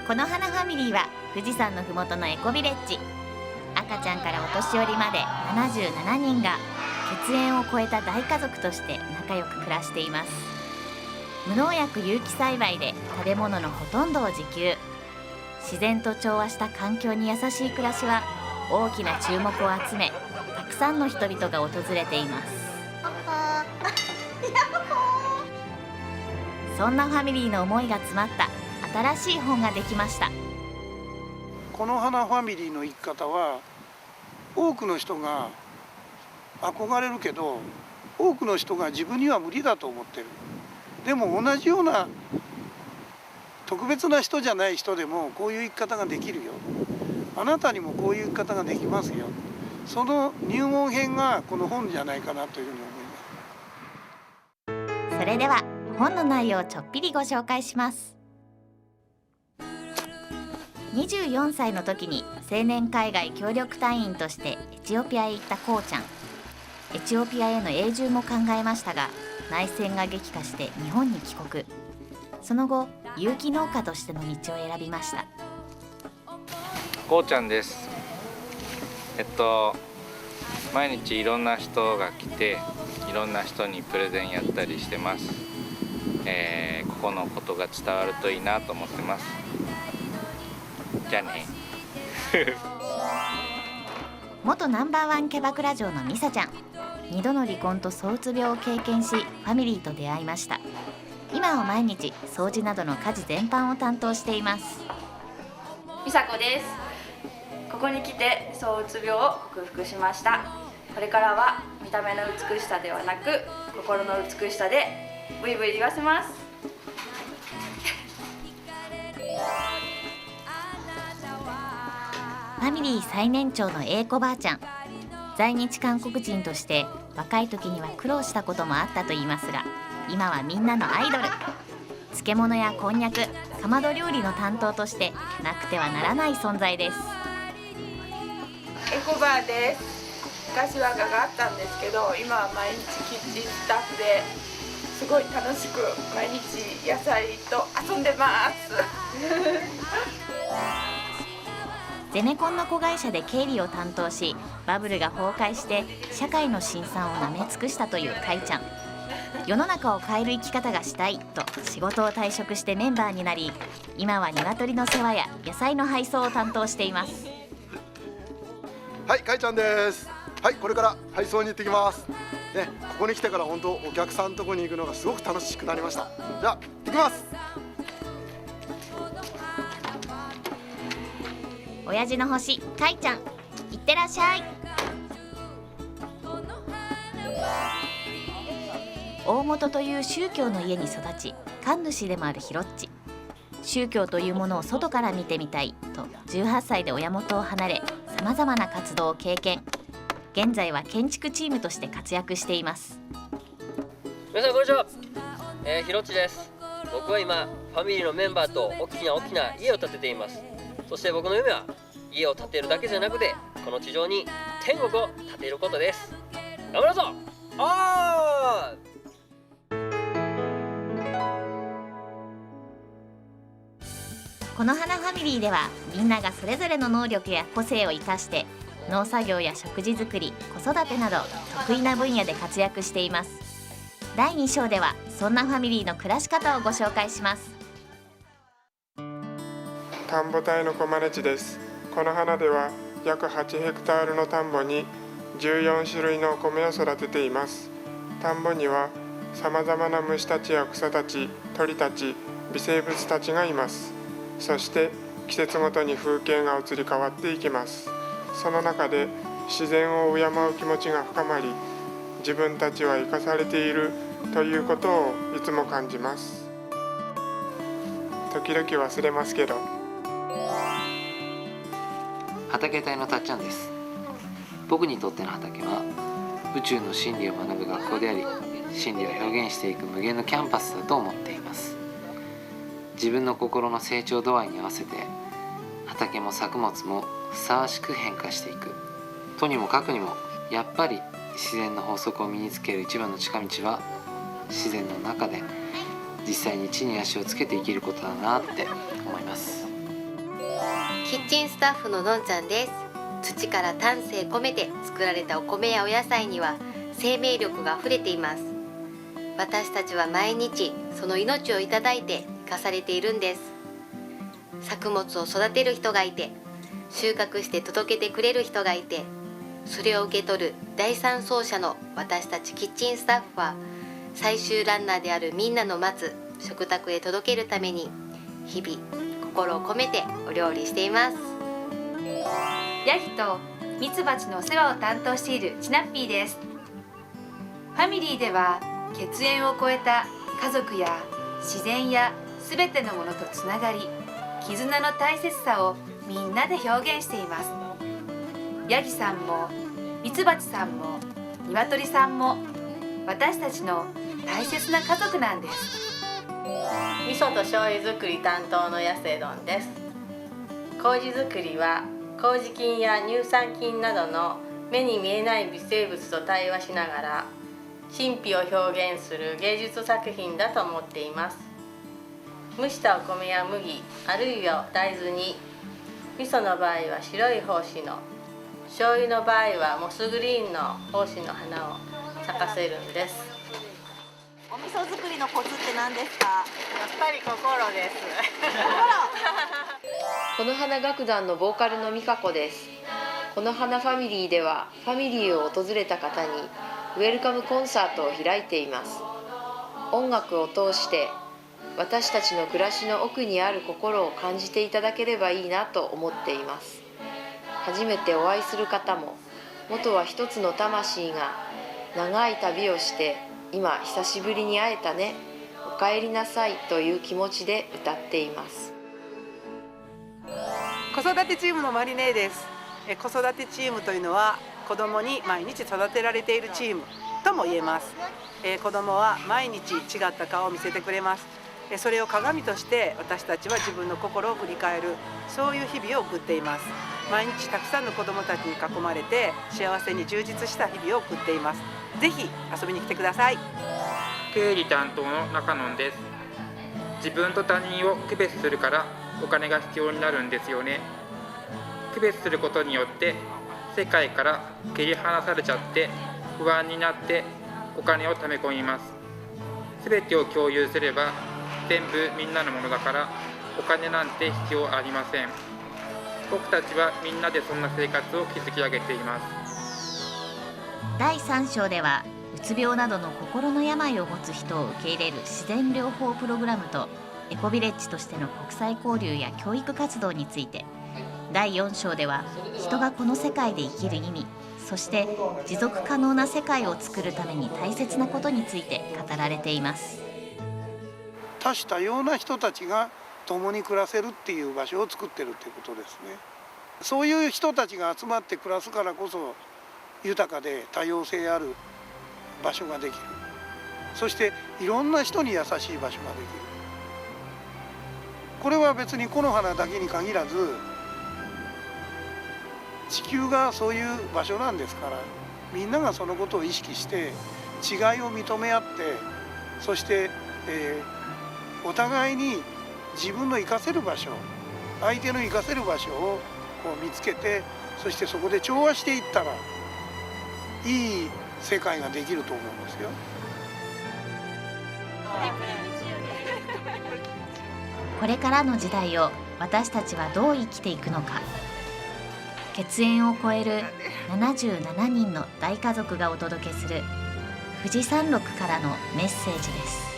この花ファミリーは富士山のふもとのエコビレッジ。赤ちゃんからお年寄りまで77人が血縁を超えた大家族として仲良く暮らしています。無農薬有機栽培で食べ物のほとんどを自給。自然と調和した環境に優しい暮らしは大きな注目を集め、たくさんの人々が訪れています。そんなファミリーの思いが詰まった新しい本ができました。この花ファミリーの生き方は多くの人が憧れるけど、多くの人が自分には無理だと思ってる。でも同じような特別な人じゃない人でもこういう生き方ができるよ。あなたにもこういう生き方ができますよ。その入門編がこの本じゃないかなというふうに思います。それでは本の内容をちょっぴりご紹介します。24歳の時に青年海外協力隊員としてエチオピアへ行ったこうちゃん。エチオピアへの永住も考えましたが、内戦が激化して日本に帰国。その後、有機農家としての道を選びました。こうちゃんです。毎日いろんな人が来て、いろんな人にプレゼンやったりしてます。ここのことが伝わるといいなと思ってます。じゃあね。元ナンバーワンキャバクラ嬢のミサちゃん。2度の離婚と躁うつ病を経験し、ファミリーと出会いました。今は毎日掃除などの家事全般を担当しています。みさこです。ここに来て躁うつ病を克服しました。これからは見た目の美しさではなく、心の美しさでブイブイ言わせます。ファミリー最年長の英子ばあちゃん。在日韓国人として若い時には苦労したこともあったといいますが、今はみんなのアイドル。漬物やこんにゃく、かまど料理の担当としてなくてはならない存在です。エコバーです。昔は画があったんですけど、今は毎日キッチンスタッフですごい楽しく毎日野菜と遊んでます。ゼネコンの子会社で経理を担当し、バブルが崩壊して社会の辛酸をなめ尽くしたというかいちゃん。世の中を変える生き方がしたいと仕事を退職してメンバーになり、今は鶏の世話や野菜の配送を担当しています。はい、かいちゃんです。はい、これから配送に行ってきますね。ここに来てから本当お客さんのとこに行くのがすごく楽しくなりました。じゃあ行ってきます。親父の星かいちゃん、いってらっしゃい。大本という宗教の家に育ち、神主でもあるひろっち。宗教というものを外から見てみたいと18歳で親元を離れ、さまざまな活動を経験。現在は建築チームとして活躍しています。皆さんこんにちは、ひろっちです。僕は今ファミリーのメンバーと大きな家を建てています。そして僕の夢は家を建てるだけじゃなくて、この地上に天国を建てることです。頑張るぞ。この花ファミリーでは、みんながそれぞれの能力や個性を生かして農作業や食事作り、子育てなど得意な分野で活躍しています。第2章ではそんなファミリーの暮らし方をご紹介します。田んぼ隊のコマネチです。この花では約8ヘクタールの田んぼに14種類のお米を育てています。田んぼにはさまざまな虫たちや草たち、鳥たち、微生物たちがいます。そして季節ごとに風景が移り変わっていきます。その中で自然を敬う気持ちが深まり、自分たちは生かされているということをいつも感じます。時々忘れますけど。畑隊のたっちゃんです。僕にとっての畑は宇宙の真理を学ぶ学校であり、真理を表現していく無限のキャンパスだと思っています。自分の心の成長度合いに合わせて畑も作物もふさわしく変化していく。とにもかくにもやっぱり自然の法則を身につける一番の近道は、自然の中で実際に地に足をつけて生きることだなって思います。キッチンスタッフののんちゃんです。土から丹精込めて作られたお米やお野菜には生命力があふれています。私たちは毎日その命をいただいて生かされているんです。作物を育てる人がいて、収穫して届けてくれる人がいて、それを受け取る第三走者の私たちキッチンスタッフは、最終ランナーであるみんなの待つ食卓へ届けるために日々心を込めてお料理しています。ヤギとミツバチのお世話を担当しているチナッピーです。ファミリーでは血縁を超えた家族や自然やすべてのものとつながり、絆の大切さをみんなで表現しています。ヤギさんもミツバチさんもニワトリさんも私たちの大切な家族なんです。味噌と醤油作り担当の安江丼です。麹作りは麹菌や乳酸菌などの目に見えない微生物と対話しながら神秘を表現する芸術作品だと思っています。蒸したお米や麦、あるいは大豆に、味噌の場合は白い胞子の、醤油の場合はモスグリーンの胞子の花を咲かせるんです。お味噌作りのコツって何ですか？やっぱり心です。この花楽団のボーカルの美香子です。この花ファミリーではファミリーを訪れた方にウェルカムコンサートを開いています。音楽を通して私たちの暮らしの奥にある心を感じていただければいいなと思っています。初めてお会いする方も、元は一つの魂が長い旅をして今久しぶりに会えたね、お帰りなさいという気持ちで歌っています。子育てチームのマリネです。子育てチームというのは子どもに毎日育てられているチームとも言えます。子どもは毎日違った顔を見せてくれます。それを鏡として私たちは自分の心を振り返る、そういう日々を送っています。毎日たくさんの子どもたちに囲まれて幸せに充実した日々を送っています。ぜひ遊びに来てください。経理担当の中野です。自分と他人を区別するからお金が必要になるんですよね。区別することによって世界から切り離されちゃって不安になってお金を貯め込みます。すべてを共有すれば全部みんなのものだからお金なんて必要ありません。僕たちはみんなでそんな生活を築き上げています。第3章ではうつ病などの心の病を持つ人を受け入れる自然療法プログラムとエコビレッジとしての国際交流や教育活動について、第4章では人がこの世界で生きる意味、そして持続可能な世界を作るために大切なことについて語られています。多種多様な人たちが共に暮らせるっていう場所を作ってるっていうことですね。そういう人たちが集まって暮らすからこそ豊かで多様性ある場所ができる。そしていろんな人に優しい場所ができる。これは別に木の花だけに限らず地球がそういう場所なんですから、みんながそのことを意識して違いを認め合って、そして、お互いに自分の生かせる場所、相手の生かせる場所をこう見つけて、そしてそこで調和していったらいい世界ができると思うんですよ。これからの時代を私たちはどう生きていくのか。血縁を超える77人の大家族がお届けする富士山麓からのメッセージです。